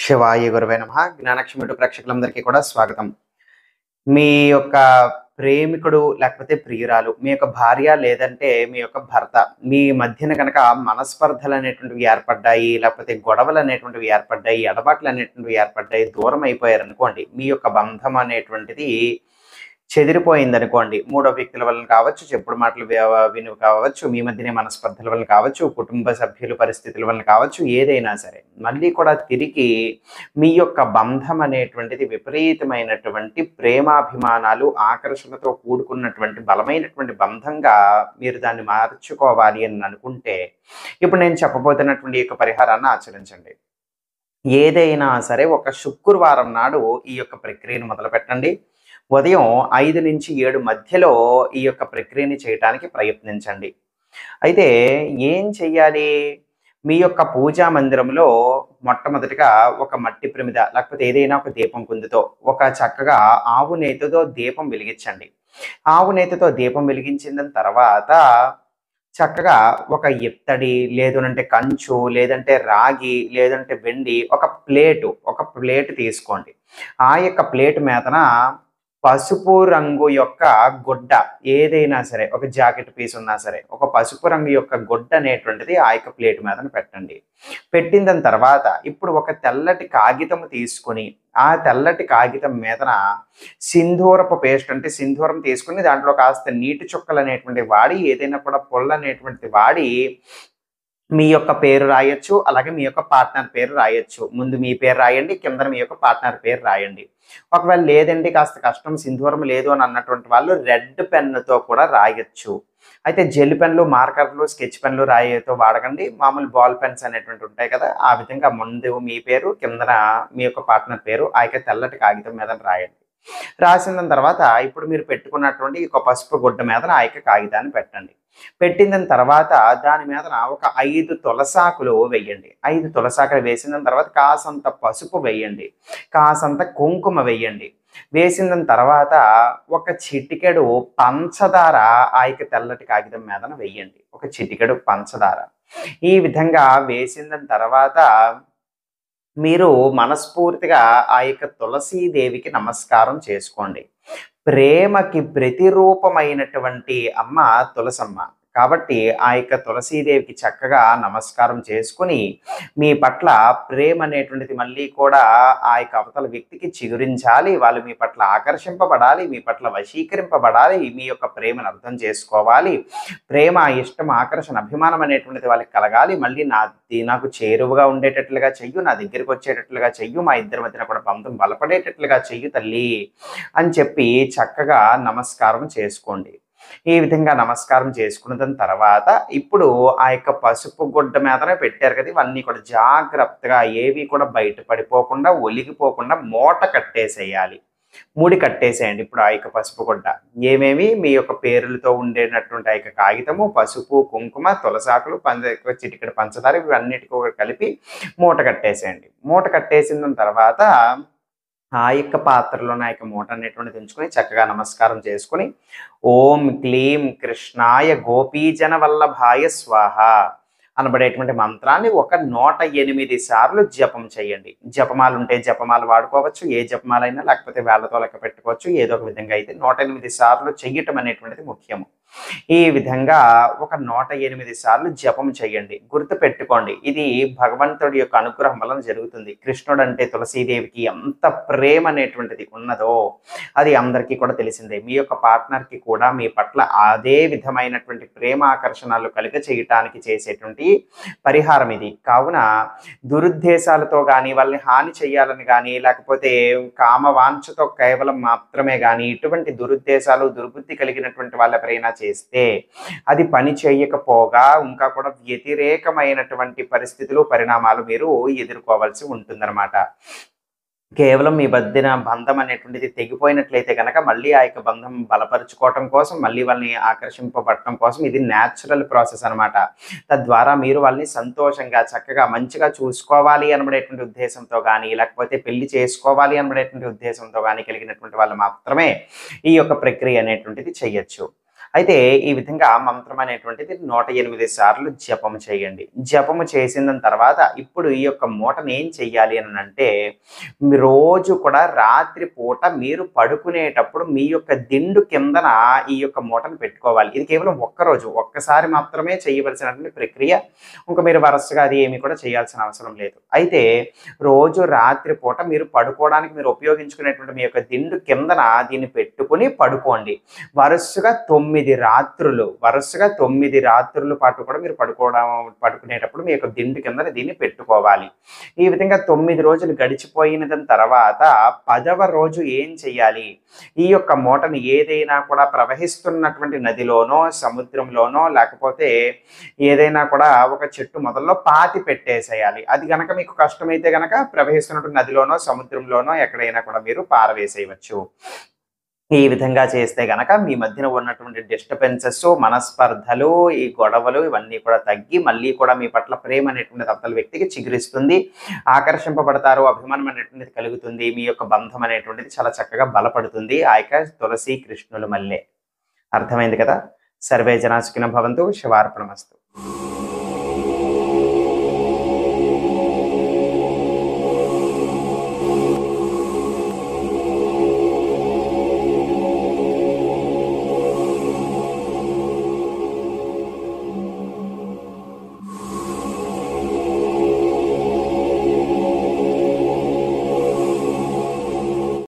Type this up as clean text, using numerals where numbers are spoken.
శివాయ గురవే నమః. జ్ఞానక్షముడు ప్రేక్షకులందరికీ కూడా స్వాగతం. మీ యొక్క ప్రేమికుడు లేకపోతే ప్రియురాలు, మీ యొక్క భార్య లేదంటే మీ యొక్క భర్త, మీ మధ్యన కనుక మనస్పర్ధలు అనేటువంటివి ఏర్పడ్డాయి, లేకపోతే గొడవలు అనేటువంటివి ఏర్పడ్డాయి, ఎడబాట్లు అనేటువంటివి ఏర్పడ్డాయి, దూరం అయిపోయారనుకోండి. మీ యొక్క బంధం అనేటువంటిది చెదిరిపోయిందనుకోండి. మూడో వ్యక్తుల వలన కావచ్చు, చెప్పుడు మాటలు విని కావచ్చు, మీ మధ్యనే మనస్పర్ధల వలన కావచ్చు, కుటుంబ సభ్యుల పరిస్థితుల వలన కావచ్చు, ఏదైనా సరే. మళ్ళీ కూడా తిరిగి మీ యొక్క బంధం అనేటువంటిది విపరీతమైనటువంటి ప్రేమాభిమానాలు, ఆకర్షణతో కూడుకున్నటువంటి బలమైనటువంటి బంధంగా మీరు దాన్ని మార్చుకోవాలి అని అనుకుంటే, ఇప్పుడు నేను చెప్పబోతున్నటువంటి ఈ యొక్క పరిహారాన్ని ఆచరించండి. ఏదైనా సరే ఒక శుక్రవారం నాడు ఈ యొక్క ప్రక్రియను మొదలుపెట్టండి. ఉదయం 5-7 మధ్యలో ఈ యొక్క ప్రక్రియని చేయటానికి ప్రయత్నించండి. అయితే ఏం చెయ్యాలి? మీ యొక్క పూజా మందిరంలో మొట్టమొదటిగా ఒక మట్టి ప్రమిద లేకపోతే ఏదైనా ఒక దీపం కుందుతో ఒక చక్కగా ఆవు నేతితో దీపం వెలిగించండి. ఆవు నేతితో దీపం వెలిగించిన తర్వాత చక్కగా ఒక ఇత్తడి లేదంటే కంచు లేదంటే రాగి లేదంటే వెండి ఒక ప్లేట్ తీసుకోండి. ఆ యొక్క ప్లేట్ మీదన పసుపు రంగు యొక్క గుడ్డ ఏదైనా సరే, ఒక జాకెట్ పీస్ ఉన్నా సరే, ఒక పసుపు రంగు యొక్క గుడ్డ అనేటువంటిది ఆ యొక్క ప్లేట్ మీదన పెట్టండి. పెట్టిన దాని తర్వాత ఇప్పుడు ఒక తెల్లటి కాగితం తీసుకొని ఆ తెల్లటి కాగితం మీదన సింధూరపు పేస్ట్ అంటే సింధూరం తీసుకుని దాంట్లో కాస్త నీటి చుక్కలు అనేటువంటి వాడి ఏదైనా కూడా పొల్ల అనేటువంటి వాడి మీ యొక్క పేరు రాయొచ్చు. అలాగే మీ యొక్క పార్ట్నర్ పేరు రాయొచ్చు. ముందు మీ పేరు రాయండి, కిందన మీ యొక్క పార్ట్నర్ పేరు రాయండి. ఒకవేళ లేదండి కాస్త కష్టం సింధూరం లేదు అని అన్నటువంటి వాళ్ళు రెడ్ పెన్నుతో కూడా రాయొచ్చు. అయితే జెల్ పెన్లు, మార్కర్లు, స్కెచ్ పెన్లు రాయేతో వాడకండి. మామూలు బాల్ పెన్స్ అనేటువంటి ఉంటాయి కదా, ఆ విధంగా ముందు మీ పేరు, కిందన మీ యొక్క పార్ట్నర్ పేరు ఆ యొక్క తెల్లటి కాగితం మీద రాయండి. రాసిన తర్వాత ఇప్పుడు మీరు పెట్టుకున్నటువంటి ఒక పసుపు గుడ్డ మీద ఆ యొక్క కాగితాన్ని పెట్టండి. పెట్టిన తర్వాత దాని మీద ఒక 5 తులసాకులు వేయండి. 5 తులసాకులు వేసిన తర్వాత కాసంత పసుపు వేయండి, కాసంత కుంకుమ వేయండి. వేసిన తర్వాత ఒక చిటికెడు పంచదార ఆ యొక్క తెల్లటి కాగితం మీదన వేయండి. ఒక చిటికెడు పంచదార. ఈ విధంగా వేసిన తర్వాత మీరు మనస్ఫూర్తిగా ఆ యొక్క తులసీదేవికి నమస్కారం చేసుకోండి. ప్రేమకి ప్రతిరూపమైనటువంటి అమ్మ తులసమ్మ. కాబట్టి ఆ యొక్క తులసీదేవికి చక్కగా నమస్కారం చేసుకుని మీ పట్ల ప్రేమ అనేటువంటిది మళ్ళీ కూడా ఆ యొక్క అవతల వ్యక్తికి చిగురించాలి. వాళ్ళు మీ పట్ల ఆకర్షింపబడాలి, మీ పట్ల వశీకరింపబడాలి, మీ యొక్క ప్రేమను అర్థం చేసుకోవాలి. ప్రేమ, ఇష్టం, ఆకర్షణ, అభిమానం అనేటువంటిది వాళ్ళకి కలగాలి. మళ్ళీ నాకు చేరువగా ఉండేటట్లుగా చెయ్యు, నా దగ్గరికి వచ్చేటట్లుగా చెయ్యు, మా ఇద్దరి మధ్యన కూడా బంధం బలపడేటట్లుగా చెయ్యు తల్లి అని చెప్పి చక్కగా నమస్కారం చేసుకోండి. ఈ విధంగా నమస్కారం చేసుకున్న తర్వాత ఇప్పుడు ఆ యొక్క పసుపు గుడ్డ మీదనే పెట్టారు కదా, ఇవన్నీ కూడా జాగ్రత్తగా ఏవి కూడా బయట పడిపోకుండా, ఒలిగిపోకుండా మూట కట్టేసేయాలి. ముడి కట్టేసేయండి. ఇప్పుడు ఆ యొక్క పసుపు గుడ్డ ఏమేమి మీ యొక్క పేర్లతో ఉండేటటువంటి ఆ యొక్క కాగితము, పసుపు, కుంకుమ, తులసాకులు, చిటికెడు పంచదార ఇవన్నిటికీ కలిపి మూట కట్టేసేయండి. మూట కట్టేసిన తర్వాత ఆ యొక్క పాత్రలో నా యొక్క మూట అనేటువంటిది ఉంచుకొని చక్కగా నమస్కారం చేసుకుని ఓం క్లీం కృష్ణాయ గోపీజన వల్లభాయ స్వాహ అనబడేటువంటి మంత్రాన్ని ఒక 108 సార్లు జపం చేయండి. జపమాలు ఉంటే జపమాలు వాడుకోవచ్చు, ఏ జపమాలైనా, లేకపోతే వేళ్లతో లెక్క పెట్టుకోవచ్చు. ఏదో ఒక విధంగా అయితే 108 సార్లు చెయ్యటం అనేటువంటిది ముఖ్యము. ఈ విధంగా ఒక 108 సార్లు జపం చేయండి. గుర్తు పెట్టుకోండి, ఇది భగవంతుడి యొక్క అనుగ్రహం వలన జరుగుతుంది. కృష్ణుడు అంటే తులసీదేవికి ఎంత ప్రేమ అనేటువంటిది ఉన్నదో అది అందరికీ కూడా తెలిసిందే. మీ యొక్క పార్ట్నర్కి కూడా మీ పట్ల అదే విధమైనటువంటి ప్రేమ ఆకర్షణలు కలిగ చేయటానికి చేసేటువంటి పరిహారం ఇది. కావున దురుద్దేశాలతో కానీ, వాళ్ళని హాని చేయాలని కానీ, లేకపోతే కామవాంఛతో కేవలం మాత్రమే కానీ ఇటువంటి దురుద్దేశాలు, దుర్బుద్ధి కలిగినటువంటి వాళ్ళ ఎవరైనా చేస్తే అది పని చేయకపోగా ఇంకా కూడా వ్యతిరేకమైనటువంటి పరిస్థితులు, పరిణామాలు మీరు ఎదుర్కోవాల్సి ఉంటుందన్నమాట. కేవలం మీ మధ్యన బంధం అనేటువంటిది తెగిపోయినట్లయితే కనుక మళ్ళీ ఆ యొక్క బంధం బలపరుచుకోవటం కోసం, మళ్ళీ వాళ్ళని ఆకర్షింపబడటం కోసం ఇది న్యాచురల్ ప్రాసెస్ అనమాట. తద్వారా మీరు వాళ్ళని సంతోషంగా, చక్కగా, మంచిగా చూసుకోవాలి అనబడేటువంటి ఉద్దేశంతో కానీ, లేకపోతే పెళ్లి చేసుకోవాలి అనబడేటువంటి ఉద్దేశంతో కానీ కలిగినటువంటి వాళ్ళు మాత్రమే ఈ యొక్క ప్రక్రియ అనేటువంటిది చెయ్యొచ్చు. అయితే ఈ విధంగా మంత్రం అనేటువంటిది 108 సార్లు జపము చేయండి. జపము చేసిన తర్వాత ఇప్పుడు ఈ యొక్క మూటను ఏం చెయ్యాలి అనంటే, మీ రోజు కూడా రాత్రి పూట మీరు పడుకునేటప్పుడు మీ యొక్క దిండు కిందన ఈ యొక్క మూటను పెట్టుకోవాలి. ఇది కేవలం ఒక్కరోజు, ఒక్కసారి మాత్రమే చేయవలసినటువంటి ప్రక్రియ. ఇంక మీరు వరసగా అది ఏమి కూడా చేయాల్సిన అవసరం లేదు. అయితే రోజు రాత్రి పూట మీరు పడుకోవడానికి మీరు ఉపయోగించుకునేటువంటి మీ యొక్క దిండు కిందన దీన్ని పెట్టుకొని పడుకోండి. వరుసగా 9 రాత్రుల పాటు కూడా మీరు పడుకునేటప్పుడు మీ యొక్క దిండు కిందన దీన్ని పెట్టుకోవాలి. ఈ విధంగా 9 రోజులు గడిచిపోయిన తర్వాత 10వ రోజు ఏం చెయ్యాలి? ఈ యొక్క మూటను ఏదైనా కూడా ప్రవహిస్తున్నటువంటి నదిలోనో, సముద్రంలోనో లేకపోతే ఏదైనా కూడా ఒక చెట్టు మొదల్లో పాతి పెట్టేసేయాలి. అది గనక మీకు కష్టమైతే గనక ప్రవహిస్తున్నటువంటి నదిలోనో, సముద్రంలోనో ఎక్కడైనా కూడా మీరు పారవేసేయవచ్చు. ఈ విధంగా చేస్తే గనక మీ మధ్యన ఉన్నటువంటి డిస్టర్బెన్సెస్, మనస్పర్ధలు, ఈ గొడవలు ఇవన్నీ కూడా తగ్గి మళ్ళీ కూడా మీ పట్ల ప్రేమ అనేటువంటిది అవతల వ్యక్తికి చిగురిస్తుంది. ఆకర్షింపబడతారు, అభిమానం అనేటువంటిది కలుగుతుంది. మీ యొక్క బంధం అనేటువంటిది చాలా చక్కగా బలపడుతుంది. ఆ యొక్క తులసి కృష్ణుల మల్లె. అర్థమైంది కదా? సర్వే జనా సుఖినో భవంతు. శివార్పణమస్తు.